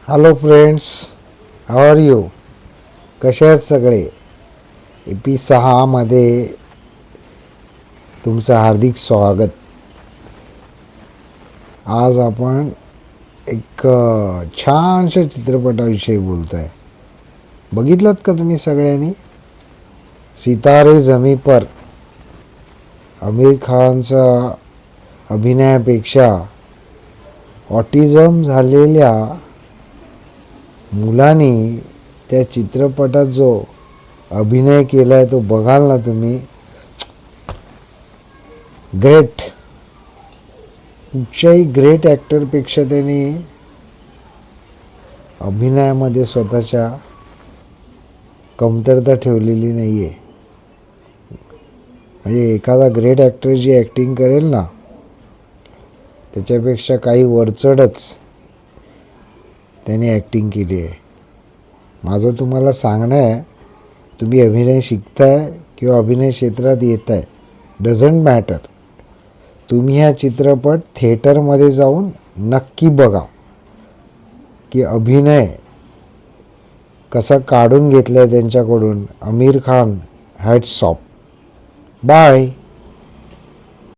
Hello friends, how are you? कसे आहेत सगळे? EP 6 मध्ये तुमचं हार्दिक स्वागत. आज आपण एक छानशा चित्रपटाविषयी बोलतो आहे. बघितलात का तुम्ही सगळ्यांनी? सितारे जमी पर. आमिर खानचा अभिनयापेक्षा ऑटिझम झालेल्या मुलाने त्या चित्रपटात जो अभिनय केला आहे तो बघाल ना तुम्ही, ग्रेट. कुठच्याही ग्रेट ॲक्टरपेक्षा त्याने अभिनयामध्ये स्वतःच्या कमतरता ठेवलेली नाही आहे. म्हणजे एखादा ग्रेट ॲक्टर जी ॲक्टिंग करेल ना त्याच्यापेक्षा काही वरचढच त्याने ॲक्टिंग केली आहे. माझं तुम्हाला सांगणं आहे, तुम्ही अभिनय शिकताय किंवा अभिनय क्षेत्रात येत आहे, डझंट मॅटर. तुम्ही हा चित्रपट थिएटरमध्ये जाऊन नक्की बघा की अभिनय कसा काढून घेतला आहे त्यांच्याकडून. Aamir Khan, hats off. Bye.